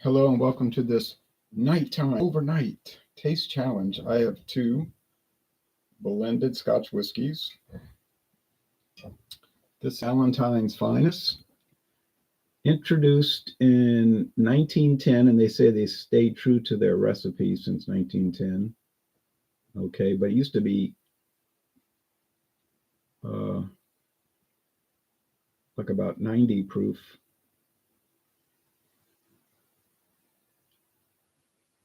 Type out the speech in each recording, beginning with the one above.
Hello and welcome to this nighttime overnight taste challenge. I have two blended Scotch whiskies. This Ballantine's Finest, introduced in 1910, and they say they stayed true to their recipe since 1910. Okay, but it used to be uh, like about 90 proof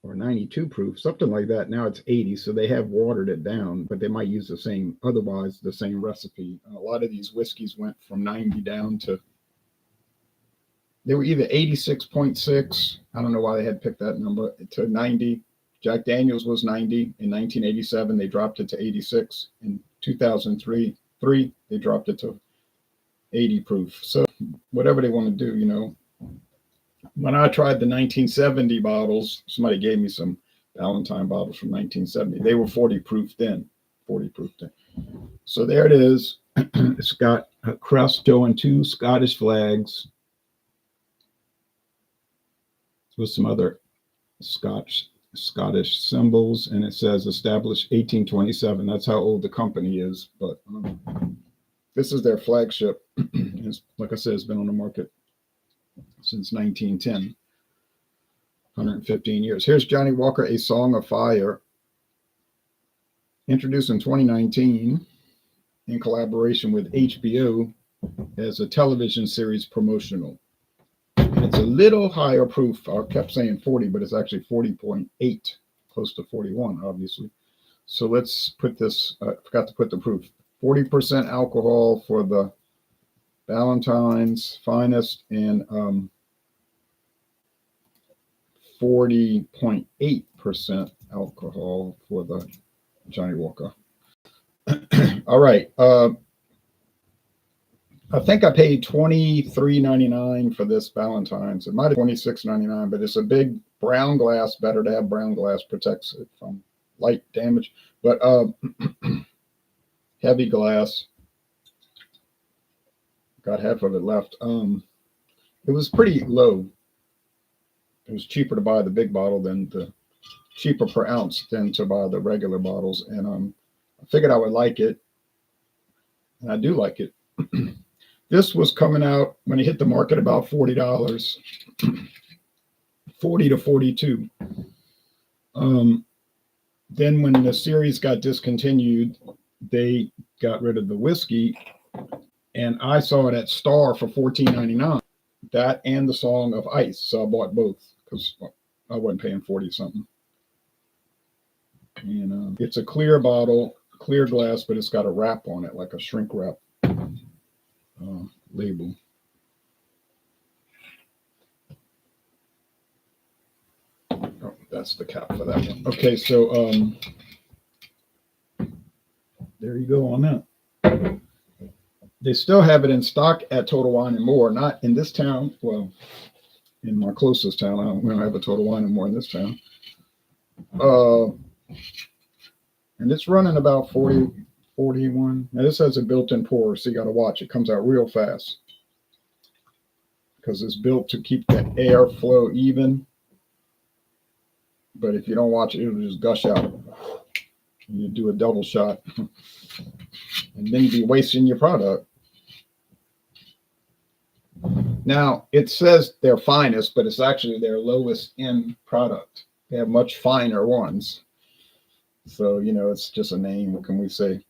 or 92 proof, something like that. Now it's 80, so they have watered it down, but they might use the same recipe. A lot of these whiskeys went from 90 down to, they were either 86.6, I don't know why they had picked that number, to 90. Jack Daniels was 90 in 1987. They dropped it to 86. In 2003, they dropped it to 80 proof. So whatever they want to do. When I tried the 1970 bottles, somebody gave me some Ballantine bottles from 1970. They were 40 proof then. 40 proof then. So there it is. It's got a crest showing two Scottish flags with some other Scottish symbols, and it says established 1827. That's how old the company is. But this is their flagship. Like I said, it's been on the market since 1910, 115 years. Here's Johnnie Walker, A Song of Fire, introduced in 2019 in collaboration with HBO as a television series promotional. And it's a little higher proof. I kept saying 40, but it's actually 40.8, close to 41, obviously. So let's put this, I forgot to put the proof. 40% alcohol for the Ballantine's Finest, and 40.8% alcohol for the Johnnie Walker. All right. I think I paid $23.99 for this Ballantine's. It might have been $26.99, but it's a big brown glass. Better to have brown glass, protects it from light damage. But heavy glass. Got half of it left. It was pretty low. It was cheaper to buy the big bottle cheaper per ounce than to buy the regular bottles. And I figured I would like it. And I do like it. This was coming out when it hit the market about $40, 40 to 42. Then when the series got discontinued, they got rid of the whiskey, and I saw it at Star for $14.99. That and the Song of Ice. So I bought both because I wasn't paying 40 something. And it's a clear bottle, clear glass, but it's got a wrap on it, like a shrink wrap label. Oh, that's the cap for that one. Okay, so there you go on that. They still have it in stock at Total Wine and More, not in this town. Well, in my closest town. We don't have a Total Wine and More in this town. And it's running about 40, 41. Now this has a built-in pour, so you got to watch. It comes out real fast because it's built to keep the air flow even. But if you don't watch it, it'll just gush out. You do a double shot, and then you'd be wasting your product. Now, it says their finest, but it's actually their lowest end product. They have much finer ones. So, it's just a name. What can we say?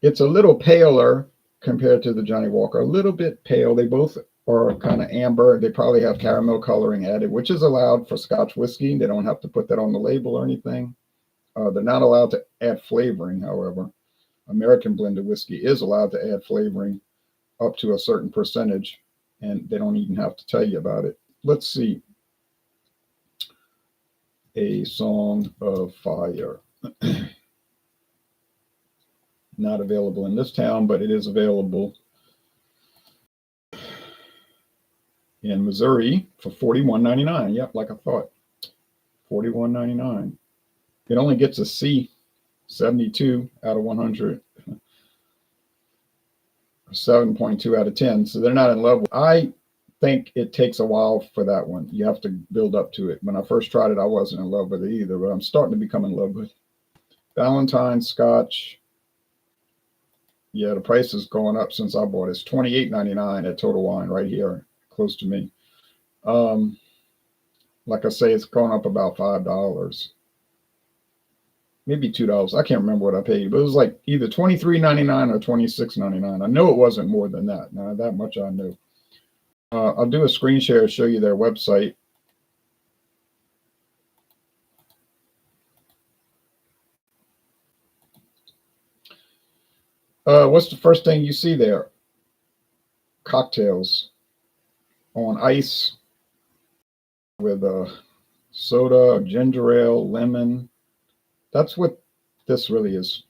It's a little paler compared to the Johnnie Walker. A little bit pale. They both are kind of amber. They probably have caramel coloring added, which is allowed for Scotch whiskey. They don't have to put that on the label or anything. They're not allowed to add flavoring, however. American blended whiskey is allowed to add flavoring up to a certain percentage, and they don't even have to tell you about it. Let's see. A Song of Fire. Not available in this town, but it is available in Missouri for $41.99. Yep, like I thought. $41.99. It only gets a C, 72 out of 100. 7.2 out of 10. So they're not in love with. I think it takes a while for that one. You have to build up to it. When I first tried it, I wasn't in love with it either, but I'm starting to become in love with it. Ballantine Scotch. Yeah, the price is going up since I bought it. It's $28.99 at Total Wine right here, close to me. Like I say, it's gone up about $5, maybe $2. I can't remember what I paid, but it was like either $23.99 or $26.99. I know it wasn't more than that. Now that much I know. I'll do a screen share to show you their website. What's the first thing you see there? Cocktails on ice with soda, ginger ale, lemon. That's what this really is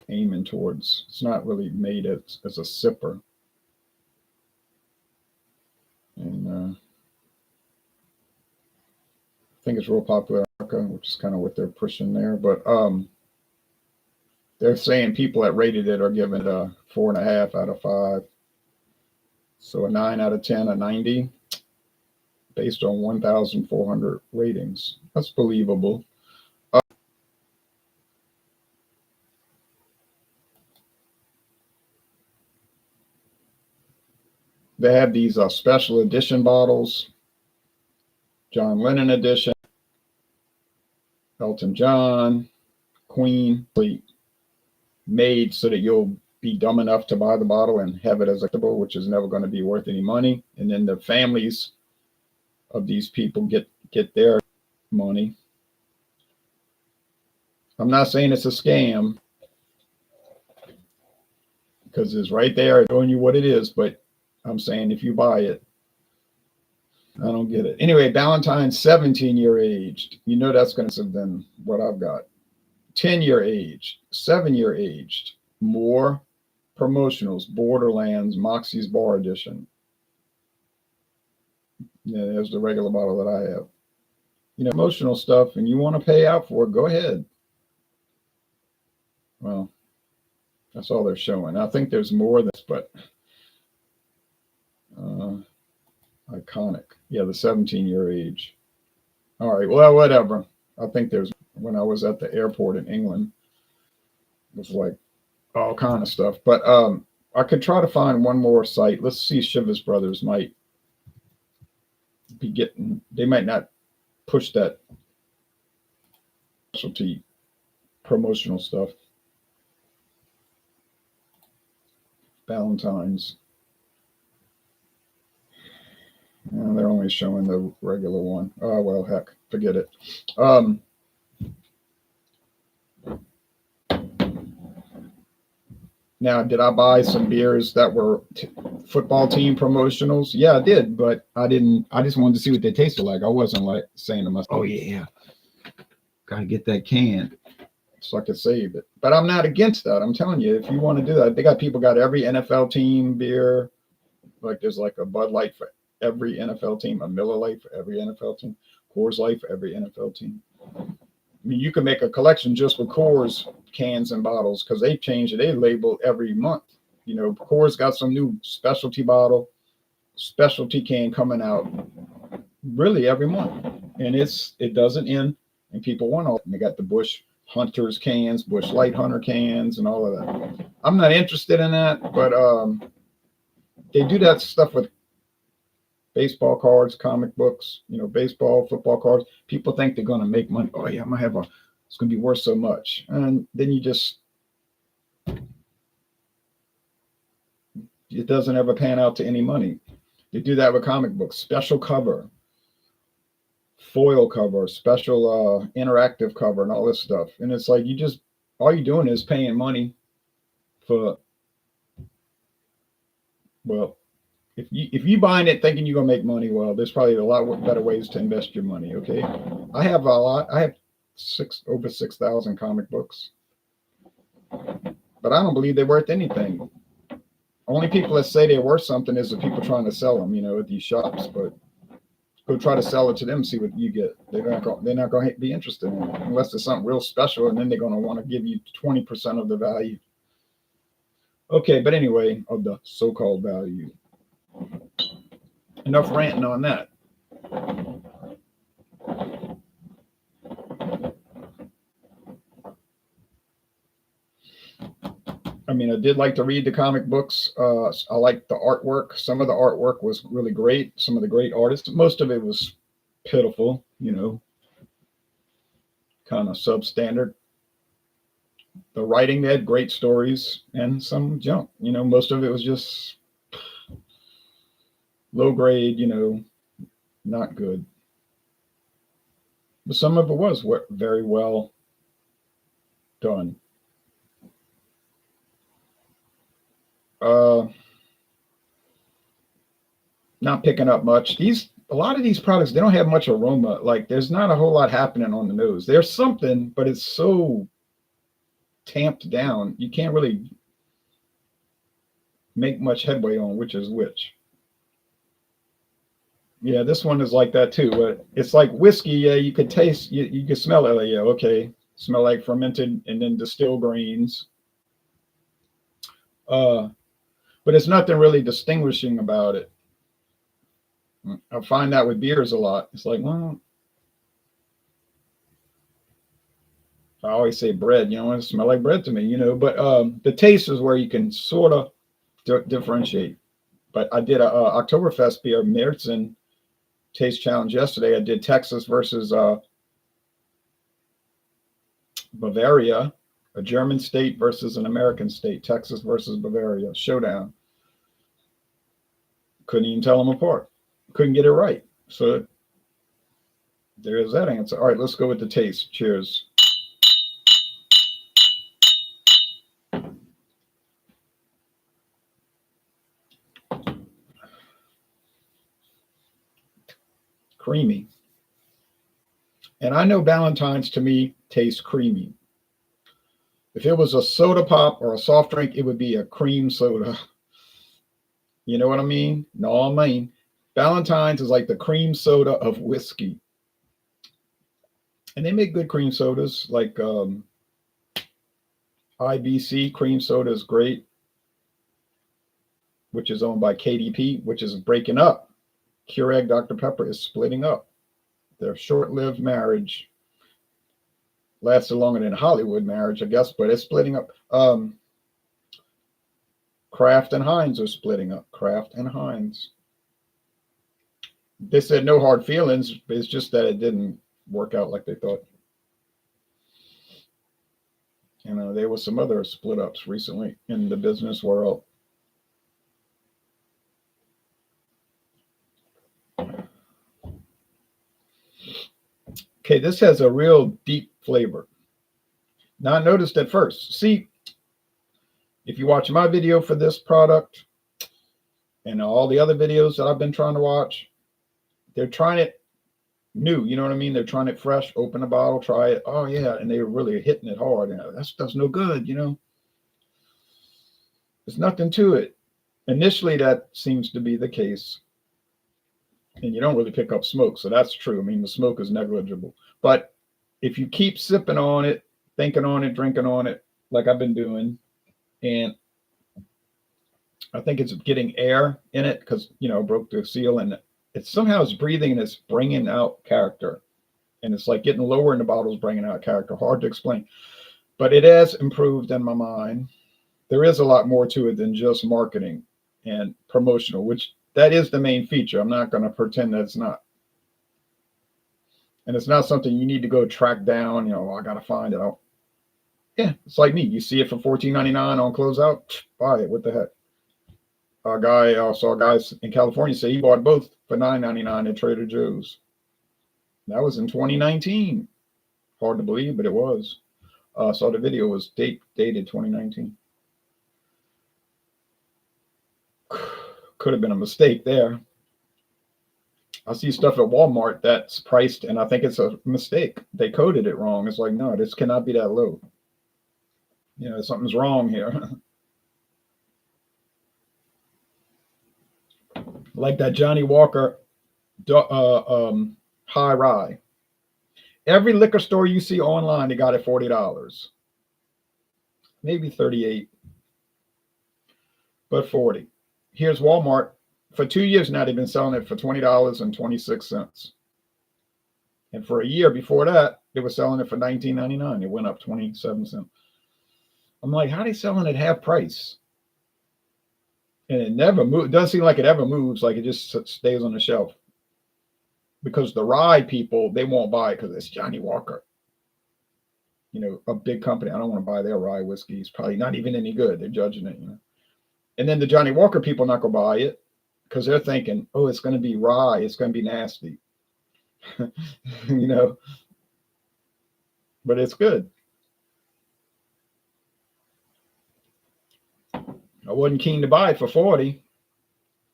aiming towards. It's not really made as a sipper. And I think it's real popular in America, which is kind of what they're pushing there. But they're saying people that rated it are giving it a 4.5 out of 5. So a 9 out of 10, a 90, based on 1,400 ratings. That's believable. They have these special edition bottles. John Lennon edition, Elton John, Queen, made so that you'll be dumb enough to buy the bottle and have it as a collectible, which is never going to be worth any money. And then the families of these people get their money. I'm not saying it's a scam, because it's right there showing you what it is, but I'm saying if you buy it, I don't get it. Anyway, Ballantine 17-year aged. You know that's going to be than what I've got. 10-year aged, 7-year aged, more promotionals, Borderlands, Moxie's Bar Edition. Yeah, there's the regular bottle that I have. You know, emotional stuff, and you want to pay out for it, go ahead. Well, that's all they're showing. I think there's more of this, but iconic. Yeah, the 17-year age. All right, well, whatever. I think there's, when I was at the airport in England, it was like all kind of stuff. But I could try to find one more site. Let's see, Chivas Brothers might be getting, they might not push that specialty promotional stuff. Ballantines. And they're only showing the regular one. Oh, well, heck, forget it. Now, did I buy some beers that were football team promotionals? Yeah, I did, but I didn't. I just wanted to see what they tasted like. I wasn't like saying to myself, "Oh yeah, gotta get that can," so I could save it. But I'm not against that. I'm telling you, if you want to do that, they got people got every NFL team beer. Like there's like a Bud Light for every NFL team, a Miller Lite for every NFL team, Coors Light for every NFL team. I mean, you can make a collection just with Coors cans and bottles, because they change it. They label every month. You know, Coors got some new specialty bottle, specialty can coming out really every month, and it doesn't end. And people want all. And they got the Bush Hunters cans, Bush Light Hunter cans, and all of that. I'm not interested in that, but they do that stuff with baseball cards, comic books, you know, baseball, football cards. People think they're going to make money. Oh yeah, I'm gonna have it's going to be worth so much. And then it doesn't ever pan out to any money. They do that with comic books, special cover, foil cover, special interactive cover, and all this stuff. And it's like, all you're doing is paying money for, well, if you buying it thinking you're gonna make money, well, there's probably a lot better ways to invest your money. Okay, I have a lot. I have over 6,000 comic books, but I don't believe they're worth anything. Only people that say they're worth something is the people trying to sell them, you know, at these shops. But go try to sell it to them, see what you get. They're not going to be interested in it unless it's something real special, and then they're going to want to give you 20% of the value. Okay, but anyway, of the so-called value. enough ranting on that. I mean, I did like to read the comic books. I liked the artwork. Some of the artwork was really great. Some of the great artists. Most of it was pitiful, kind of substandard. The writing, they had great stories and some junk. Most of it was just low grade, not good. But some of it was very well done. Uh, Not picking up much. A lot of these products, they don't have much aroma. Like there's not a whole lot happening on the nose. There's something, but it's so tamped down. You can't really make much headway on which is which. Yeah, this one is like that too. It's like whiskey. Yeah, you could taste, you could smell it. Like, yeah, okay, smell like fermented and then distilled grains. Uh, but it's nothing really distinguishing about it. I find that with beers a lot. It's like, well, I always say bread. It smells like bread to me. But the taste is where you can sort of differentiate. But I did a Oktoberfest beer, Märzen taste challenge yesterday. I did Texas versus Bavaria, a German state versus an American state. Texas versus Bavaria, showdown. Couldn't even tell them apart. Couldn't get it right. So there's that answer. All right, let's go with the taste. Cheers. Creamy. And I know Ballantines to me tastes creamy. If it was a soda pop or a soft drink, it would be a cream soda. You know what I mean? No, I mean, Ballantines is like the cream soda of whiskey. And they make good cream sodas, like IBC cream soda is great, which is owned by KDP, which is breaking up. Keurig Dr. Pepper is splitting up. Their short-lived marriage lasted longer than Hollywood marriage, I guess, but it's splitting up. Kraft and Heinz are splitting up. Kraft and Heinz. They said no hard feelings. It's just that it didn't work out like they thought. There was some other split ups recently in the business world. Okay, this has a real deep flavor. Not noticed at first. See, if you watch my video for this product and all the other videos that I've been trying to watch, they're trying it new. You know what I mean? They're trying it fresh. Open a bottle, try it. Oh yeah, and they're really hitting it hard. That stuff's no good. There's nothing to it. Initially, that seems to be the case. And you don't really pick up smoke, so that's true. I mean, the smoke is negligible. But if you keep sipping on it, thinking on it, drinking on it, like I've been doing, and I think it's getting air in it because, broke the seal, and it somehow is breathing and it's bringing out character. And it's like getting lower in the bottles, bringing out character. Hard to explain. But it has improved in my mind. There is a lot more to it than just marketing and promotional, which that is the main feature. I'm not going to pretend that it's not. And it's not something you need to go track down. I got to find it out. Yeah, it's like me. You see it for $14.99 on closeout, buy it. What the heck? I saw guys in California say he bought both for $9.99 at Trader Joe's. That was in 2019. Hard to believe, but it was. Saw the video was dated 2019. Could have been a mistake there. I see stuff at Walmart that's priced, and I think it's a mistake. They coded it wrong. It's like, no, this cannot be that low. Something's wrong here. Like that Johnnie Walker high rye. Every liquor store you see online, they got it $40. Maybe 38, but 40. Here's Walmart. For 2 years now, they've been selling it for $20.26. And for a year before that, they were selling it for $19.99. It went up 27 cents. I'm like, how are they selling it half price? And it never moves. It doesn't seem like it ever moves. Like it just stays on the shelf. Because the rye people, they won't buy it because it's Johnnie Walker. You know, a big company. I don't want to buy their rye whiskey. It's probably not even any good. They're judging it, you know. And then the Johnnie Walker people not going to buy it because they're thinking, oh, it's going to be rye. It's going to be nasty. You know, but it's good. I wasn't keen to buy it for 40.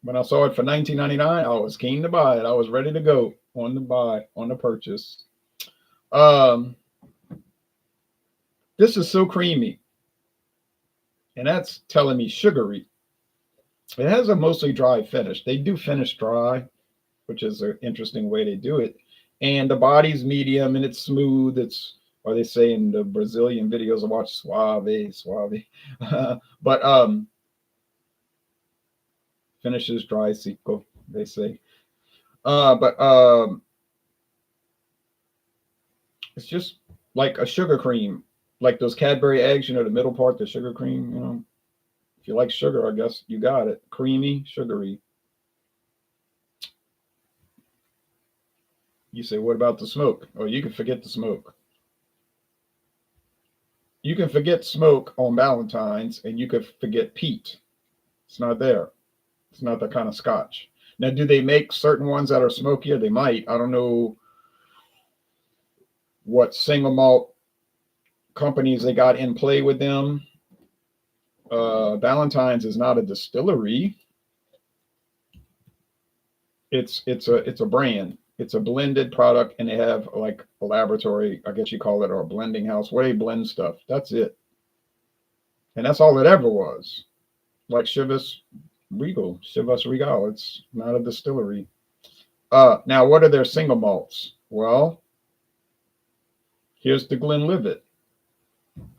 When I saw it for $19.99, I was keen to buy it. I was ready to go on the buy, on the purchase. This is so creamy. And that's telling me sugary. It has a mostly dry finish. They do finish dry, which is an interesting way they do it. And the body's medium and it's smooth. It's, or they say in the Brazilian videos I watch, suave, suave. But finishes dry, seco, they say. But it's just like a sugar cream, like those Cadbury eggs, you know, the middle part, the sugar cream, you know. If you like sugar, I guess you got it. Creamy, sugary. You say, what about the smoke? Oh, you can forget the smoke. You can forget smoke on Ballantines, and you could forget peat. It's not there. It's not that kind of Scotch. Now, do they make certain ones that are smokier? They might. I don't know what single malt companies they got in play with them. Ballantines is not a distillery. It's a brand. It's a blended product, and they have like a laboratory, I guess you call it, or a blending house where they blend stuff. That's it. And that's all it ever was. Like Chivas Regal. It's not a distillery. Now, what are their single malts? Well, here's the Glenlivet.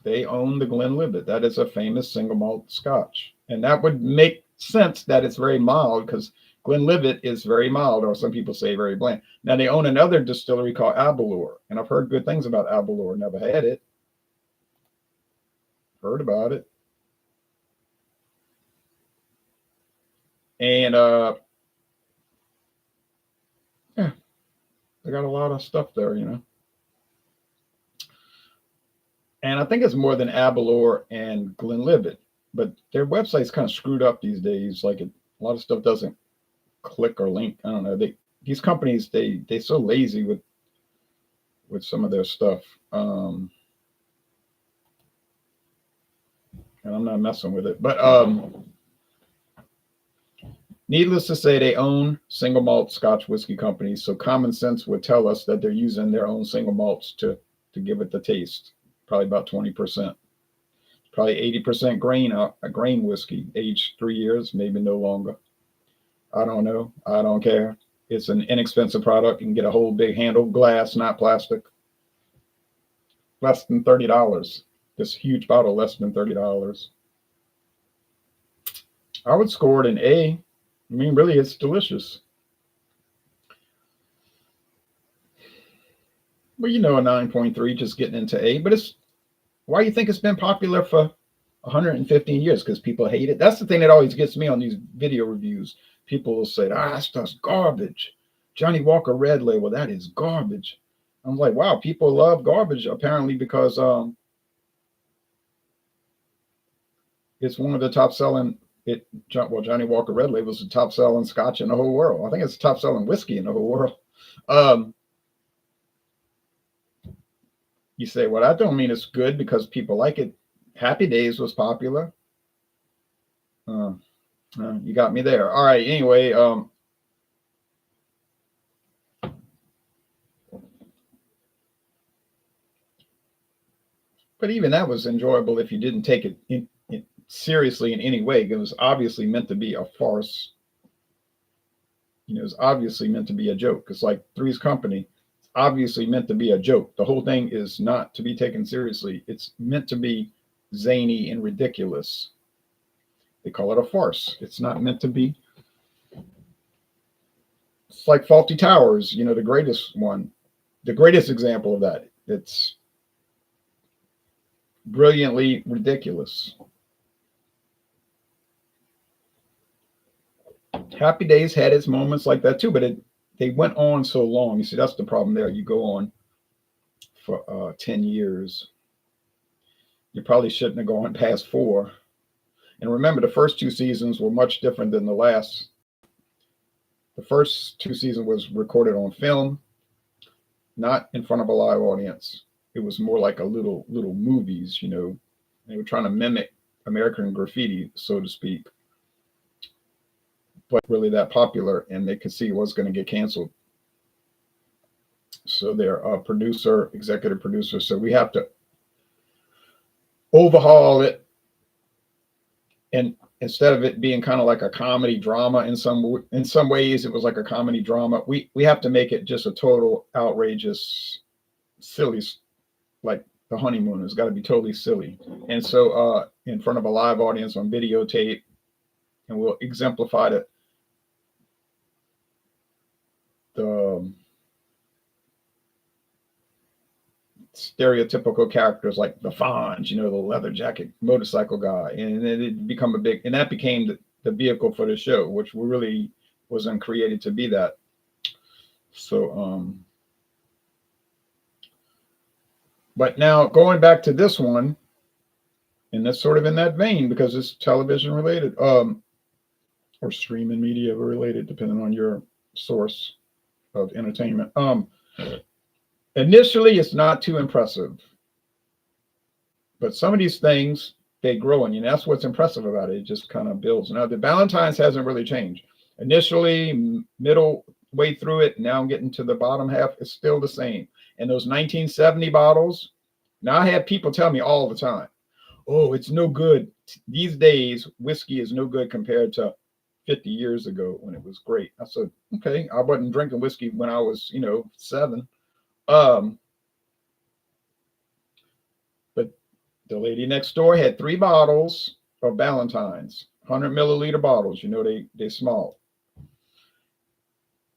They own the Glenlivet. That is a famous single malt Scotch. And that would make sense that it's very mild because Glenlivet is very mild, or some people say very bland. Now, they own another distillery called Aberlour, and I've heard good things about Aberlour. Never had it. Heard about it. And yeah, they got a lot of stuff there, you know. And I think it's more than Aberlour and Glenlivet, but their website's kind of screwed up these days. Like a lot of stuff doesn't click or link. I don't know. These companies they're so lazy with some of their stuff. And I'm not messing with it. But needless to say, they own single malt Scotch whiskey companies. So common sense would tell us that they're using their own single malts to give it the taste. Probably about 20%. Probably 80% grain whiskey, aged 3 years, maybe no longer. I don't know. I don't care. It's an inexpensive product. You can get a whole big handle, glass, not plastic. Less than $30. This huge bottle, less than $30. I would score it an A. I mean, really, it's delicious. Well, you know, a 9.3 just getting into A. But it's why you think it's been popular for 115 years? Because people hate it. That's the thing that always gets me on these video reviews. People will say, that stuff's garbage. Johnnie Walker Red Label, that is garbage. I'm like, wow, people love garbage apparently because it's one of the top selling. Johnnie Walker Red Label is the top selling Scotch in the whole world. I think it's the top selling whiskey in the whole world. You say, well, that don't mean it's good because people like it. Happy Days was popular. You got me there. All right. Anyway, but even that was enjoyable if you didn't take it seriously in any way. It was obviously meant to be a farce. You know, it's obviously meant to be a joke. It's like Three's Company. It's obviously meant to be a joke. The whole thing is not to be taken seriously. It's meant to be zany and ridiculous. They call it a farce. It's not meant to be It's like Faulty Towers, the greatest one, the greatest example of that. It's brilliantly ridiculous. Happy Days had its moments like that too, but they went on so long. You see, that's the problem there. You go on for 10 years. You probably shouldn't have gone past 4. And remember, the first 2 seasons were much different than the last. The first 2 seasons was recorded on film, not in front of a live audience. It was more like a little movies, They were trying to mimic American Graffiti, so to speak, but really that popular, and they could see it was going to get canceled. So their executive producer, said we have to overhaul it, and instead of it being kind of like a comedy drama in some ways, it was like a comedy drama. We have to make it just a total outrageous, silly, like The Honeymoon. It's got to be totally silly. And so in front of a live audience on videotape, and we'll exemplify the stereotypical characters like the Fonz, the leather jacket motorcycle guy, and it become and that became the vehicle for the show, which really wasn't created to be that. So, but now going back to this one, and that's sort of in that vein because it's television related, or streaming media related, depending on your source of entertainment. Initially, it's not too impressive, but some of these things, they grow on you. And that's what's impressive about it. It just kind of builds. Now, the Ballantines hasn't really changed. Initially, middle way through it, now I'm getting to the bottom half, it's still the same. And those 1970 bottles, now I have people tell me all the time, oh, it's no good. These days, whiskey is no good compared to 50 years ago when it was great. I said, okay, I wasn't drinking whiskey when I was, 7. But the lady next door had 3 bottles of Ballantines, 100 milliliter bottles. They're small.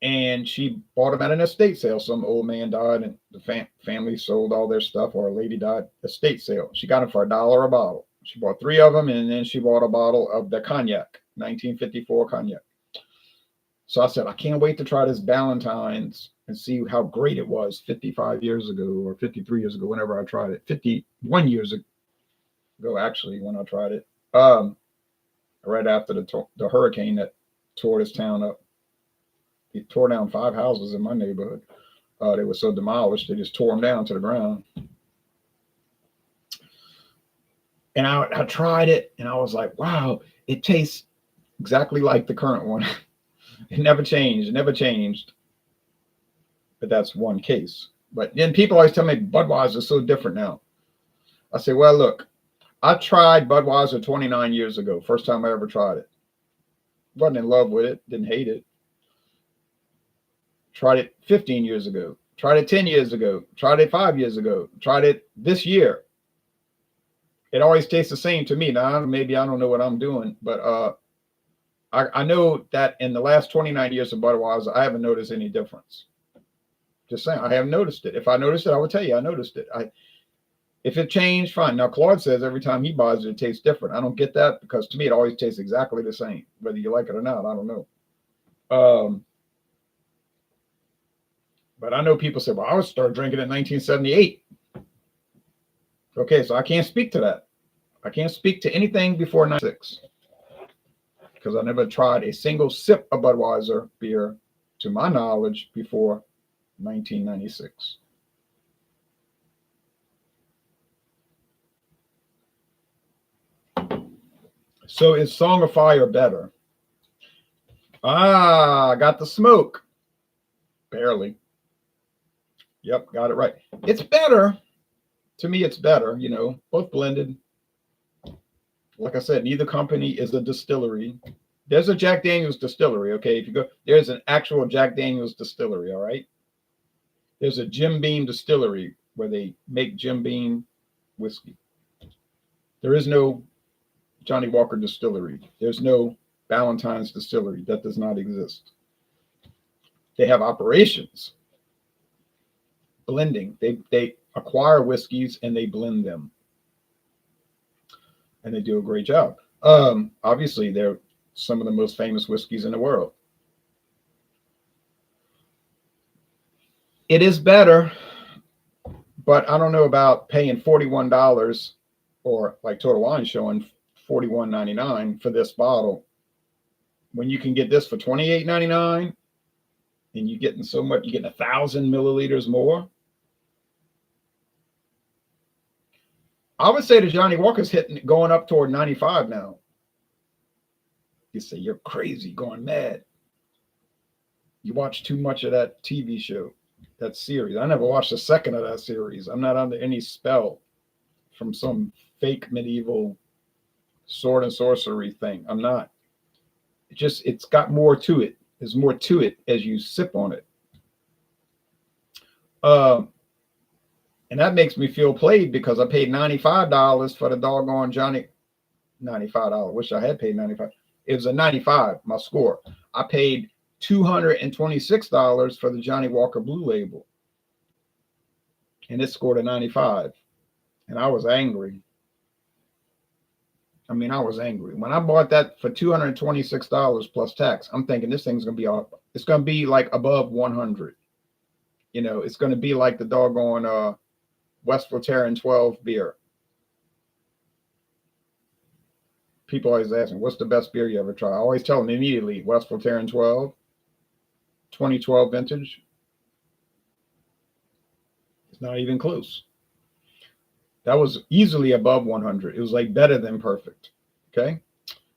And she bought them at an estate sale. Some old man died and the family sold all their stuff, or a lady died. Estate sale. She got them for $1 a bottle. She bought 3 of them, and then she bought a bottle of the cognac, 1954 cognac. So I said, I can't wait to try this Ballantines and see how great it was 55 years ago or 53 years ago, whenever I tried it. 51 years ago, actually, when I tried it. Right after the hurricane that tore this town up. It tore down 5 houses in my neighborhood. They were so demolished, they just tore them down to the ground. And I tried it, and I was like, wow, it tastes exactly like the current one. It never changed. But that's one case. But then people always tell me Budweiser is so different now. I say, well, look, I tried Budweiser 29 years ago. First time I ever tried it. Wasn't in love with it. Didn't hate it. Tried it 15 years ago. Tried it 10 years ago. Tried it 5 years ago. Tried it this year. It always tastes the same to me. Now, maybe I don't know what I'm doing, but I know that in the last 29 years of Budweiser, I haven't noticed any difference. Just saying, I haven't noticed it. If I noticed it, I would tell you I noticed it. If it changed, fine. Now, Claude says every time he buys it, it tastes different. I don't get that because to me, it always tastes exactly the same. Whether you like it or not, I don't know. But I know people say, well, I started drinking in 1978. Okay, so I can't speak to that. I can't speak to anything before 96 because I never tried a single sip of Budweiser beer, to my knowledge, before 1996. So is Song of Fire better? I got the smoke. Barely. Yep, got it right. It's better. To me, it's better, both blended. Like I said, neither company is a distillery. There's a Jack Daniel's distillery, okay? If you go, there's an actual Jack Daniel's distillery, all right? There's a Jim Beam distillery where they make Jim Beam whiskey. There is no Johnnie Walker distillery. There's no Ballantine's distillery. That does not exist. They have operations blending. They acquire whiskeys and they blend them, and they do a great job. Obviously, they're some of the most famous whiskeys in the world. It is better, but I don't know about paying $41 or like Total Wine showing $41.99 for this bottle when you can get this for $28.99 and you're getting so much, you're getting 1,000 milliliters more. I would say the Johnnie Walker's going up toward 95 now. You say you're crazy, going mad. You watch too much of that TV show, that series. I never watched a second of that series. I'm not under any spell from some fake medieval sword and sorcery thing. I'm not. It's got more to it. There's more to it as you sip on it. And that makes me feel played because I paid $95 for the doggone Johnnie. $95. Wish I had paid $95. It was a 95, my score. I paid $226 for the Johnnie Walker Blue Label. And it scored a 95. And I was angry. I mean, I was angry. When I bought that for $226 plus tax, I'm thinking this thing's going to be it's going to be like above 100. You know, it's going to be like the doggone West Flaterin 12 beer. People always ask me, what's the best beer you ever try? I always tell them immediately, West Flaterin 12, 2012 vintage. It's not even close. That was easily above 100. It was like better than perfect. Okay.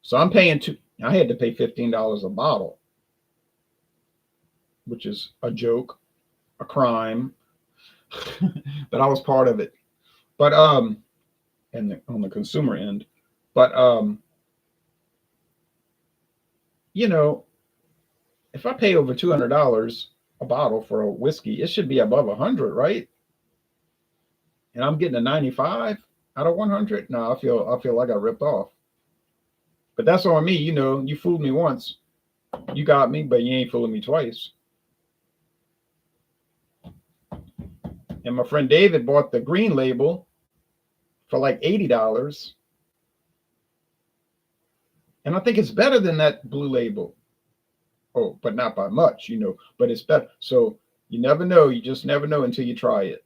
So I'm paying I had to pay $15 a bottle, which is a joke, a crime, but I was part of it. But, and on the consumer end, but, you know, if I pay over $200 a bottle for a whiskey, it should be above 100, right? And I'm getting a 95 out of 100. No, I feel like I ripped off. But that's on me. You know, you fooled me once. You got me, but you ain't fooling me twice. And my friend David bought the green label for like $80. And I think it's better than that blue label. Oh, but not by much, you know, but it's better. So you never know. You just never know until you try it.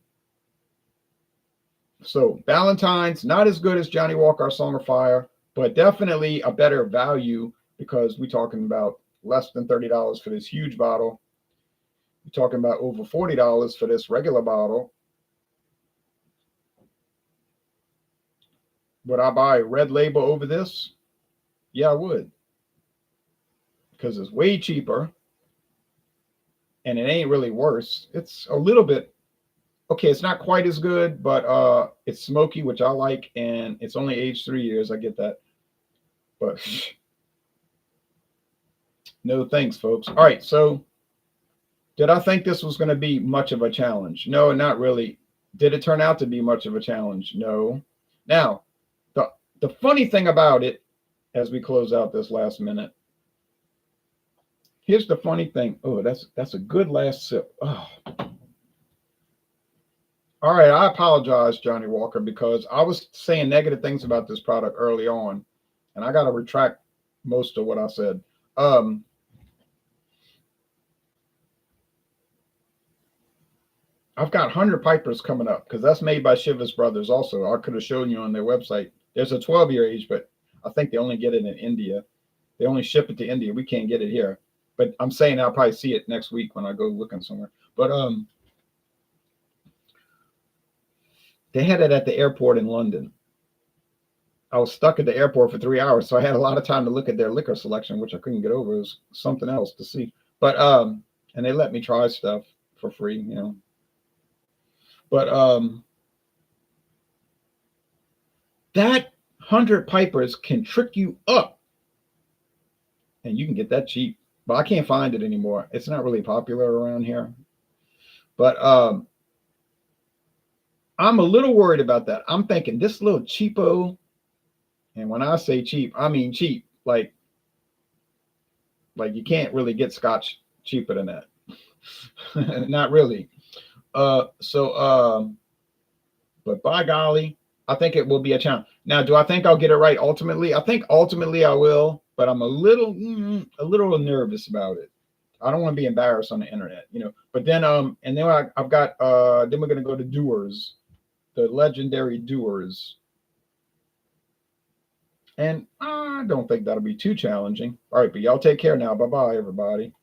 So Ballantine's not as good as Johnnie Walker Song of Fire, but definitely a better value because we're talking about less than $30 for this huge bottle. We're talking about over $40 for this regular bottle. Would I buy a red label over this? Yeah, I would. Because it's way cheaper. And it ain't really worse. It's a little bit, okay, it's not quite as good, but it's smoky, which I like, and it's only aged 3 years. I get that. But no thanks, folks. All right, so did I think this was going to be much of a challenge? No, not really. Did it turn out to be much of a challenge? No. Now, the funny thing about it, as we close out this last minute, here's the funny thing. Oh, that's a good last sip. Oh. All right, I apologize, Johnnie Walker, because I was saying negative things about this product early on, and I got to retract most of what I said. I've got 100 Pipers coming up because that's made by Chivas Brothers also. I could have shown you on their website. There's a 12-year age, but I think they only get it in India. They only ship it to India. We can't get it here. But I'm saying I'll probably see it next week when I go looking somewhere. But they had it at the airport in London. I was stuck at the airport for 3 hours, so I had a lot of time to look at their liquor selection, which I couldn't get over. It was something else to see. But and they let me try stuff for free, you know. But that 100 Pipers can trick you up, and you can get that cheap. But I can't find it anymore. It's not really popular around here. But I'm a little worried about that. I'm thinking this little cheapo, and when I say cheap, I mean cheap. Like you can't really get Scotch cheaper than that. Not really. But by golly, I think it will be a challenge. Now, do I think I'll get it right ultimately? I think ultimately I will, but I'm a little nervous about it. I don't want to be embarrassed on the internet, you know. But then, and then I've got, then we're gonna go to Doers, the legendary Doers, and I don't think that'll be too challenging. All right, but y'all take care now. Bye bye, everybody.